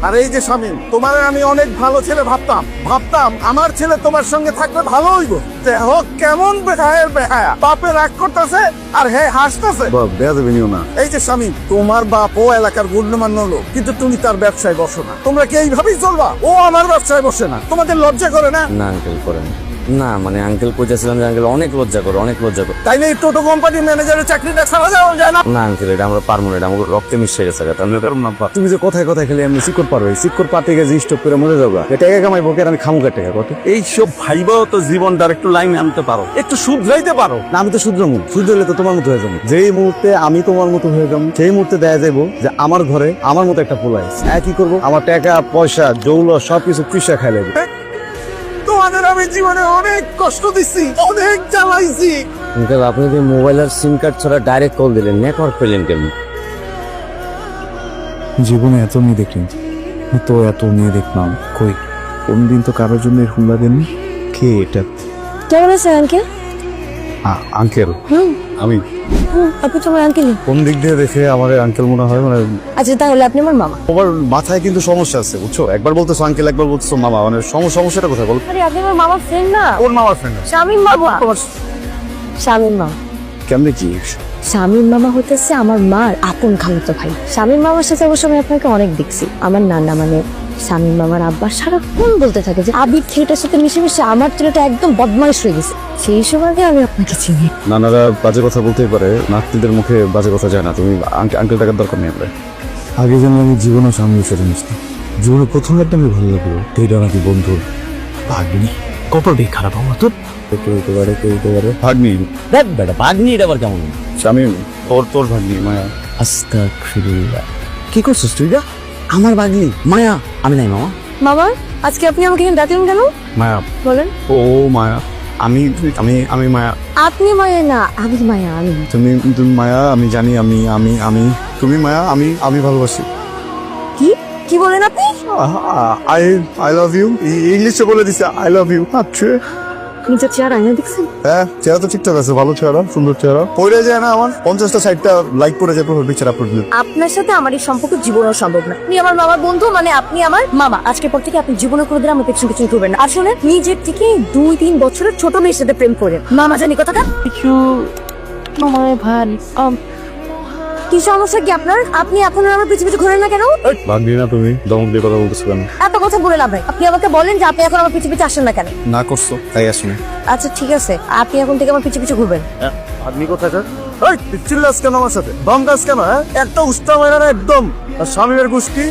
আর এই যে স্বামী, তোমার আমি অনেক ভালো ছেলে ভাবতাম আমার ছেলে তোমার সঙ্গে থাকলে ভালো হইব। দেহ কেমন বেহায়ের বেহায়া, বাপে রাগ করতেছে আর হে হাসতেছে। না এই যে স্বামী, তোমার বাপ ও এলাকার গণ্যমান্য লোক, কিন্তু তুমি তার ব্যবসায় বসো না। তোমরা কি এইভাবেই চলবা? ও আমার ব্যবসায় বসে না, তোমাদের লজ্জা করে না? না আঙ্কেল করেন না, মানে আঙ্কেল কইতেছিলাম যে আঙ্কেল অনেক লজ্জা করে, অনেক লজ্জা করে। তাইলে এই টোটো কোম্পানির ম্যানেজারের চাকরিটা ছাড়া যাওয়া যায় না? না আঙ্কেল, এটা আমরা পারবো না, এটা আমাকে রক্তে মিশে গেছে। তুমি যে কথায় কথায় খেলে এমনি সিকর পারো, সিকর পাতে গেছে স্টপ করে মরে যাবা। টাকা কামাই বকে আমি খামুকা টাকা কত। এইসব ভাইবাও তো জীবনটার একটু লাইন আনতে পারো, একটু শুধরাইতে পারো। না আমি তো শুধরাইলে তো তোমার মতো হয়ে যাবো। যেই মুহূর্তে আমি তোমার মতো হয়ে যাবো, সেই মুহূর্তে দেখা যাবো যে আমার ঘরে আমার মতো একটা পোলা আছে। কি করবো? আমার টাকা পয়সা জৌল সবকিছু পিসা খাই লাগবে। তোমাদের আমি জীবনে অনেক কষ্ট দিচ্ছি, অনেক জ্বালাইছি। আঙ্কেল আপনি যে মোবাইল আর সিম কার্ড ছাড়া ডাইরেক্ট কল দিলেন, নেটওয়ার্ক পেলেন কেমন? জীবনে এত মেয়ে দেখলেন তো, এত মেয়ে দেখলাম কই কোনদিন তো কারোর জন্য হুমলা দেননি। কে এটা? কেমন আছেন আঙ্কেল? আঙ্কেল? আমি? আপনি তো আমার আঙ্কেলই। কোন দিক দিয়ে দেখে আমার আঙ্কেল মনে হয়? মানে আচ্ছা তাহলে আপনি আমার মামা। তোমার মাথায় কিন্তু সমস্যা আছে বুঝছো, একবার বলতেছো আঙ্কেল, একবার বলতেছো মামা, মানে সমস্যাটা কোথায় বল? আরে আপনি আমার মামার ফ্রেন্ড না? কোন মামার ফ্রেন্ড? শামীম মামা। শামীম মামা কেমনে কি? শামীম মামা হতেছে আমার মার আপন খালাতো ভাই। শামীম মামার সাথে অবশ্য আমি আপনাকে অনেক দেখছি। আমার নানা মানে শামীম মামার আব্বা সারাক্ষণ বলতে থাকে যে আবির ছেলেটার সাথে মিশে মিশে আমার ছেলেটা একদম বদমাইশ হয়ে গেছে। সেই সময় আমি আপনাকে চিনি। নানারা বাজে কথা বলতেই পারে, নাতনিদের মুখে বাজে কথা যায় না। তুমি আঙ্কেল টাকার দরকার নেই। আমরা আগে যেন আমি জীবনও স্বামীর সাথে মিশতাম। জীবনে প্রথম একটা আমি ভালো লাগলো, সেইটা নাকি বন্ধু ভাগ্নি। কপাল দিয়ে খারাপ আমার তো। কেউ হতে পারে, কেউ হতে পারে ভাগ্নি। দেখ বেটা, ভাগ্নি এটা আবার কেমন? স্বামী তোর ভাগ্নি মায়া। আস্তাগফিরুল্লাহ। কি করছিস তুই? আমার ভাগ্নি মায়া? আমি নাই মামা। মামা আজকে আপনি আমাকে এখানে ডাকলেন কেন? মায়া? বলেন। ও মায়া, আমি আমি আমি মায়া। আপনি মায়া না, আমি মায়া। আমি তুমি তুমি মায়া, আমি জানি। আমি আমি আমি তুমি মায়া, আমি আমি ভালোবাসি। কি কি বলেন আপনি? I I love you. ইংলিশে বলে দিছে আই লাভ ইউ। আচ্ছা নিজের চেহারা আয়না দেখছেন? হ্যাঁ, চেহারা তো ঠিকঠাক আছে, ভালো চেহারা, সুন্দর চেহারা। পড়ে যায় না আমার 50টা 60টা লাইক পড়ে যায় প্রোফাইল পিকচার আপলোড দিলে। আপনার সাথে আমার এই সম্পর্ক জীবনেও সম্ভব না। আপনি আমার মামার বন্ধু, মানে আপনি আমার মামা। আজকের পর থেকে আপনি জীবনে কোনোদিন আমার পেছন পেছন ঘুরবেন না। আসলে নিজের থেকে 2-3 বছরের ছোট মেয়ের সাথে প্রেম করেন। মামা জানি কথাটা কিছু ভাই। কি সমস্যা কি আপনার? আপনি এখন আর আমার পিছু পিছু ঘুরেন না কেন? ভাগ্নি না তুমি, দমক দিয়ে কথা বলতেছো কেন? এত কথা বলে লাভ নাই। আপনি আমাকে বলেন যে আপনি এখন আমার পিছু পিছু আসেন না কেন? না করছো তাই আসুন। আচ্ছা ঠিক আছে, আপনি এখন থেকে আমার পিছু পিছু ঘুরবেন। আপনি কোথায় যান? এই চিল্লাস কেন আমার সাথে? দম গাছ কেন? একটা উস্তা মেরা না একদম। আর স্বামীর গোষ্ঠী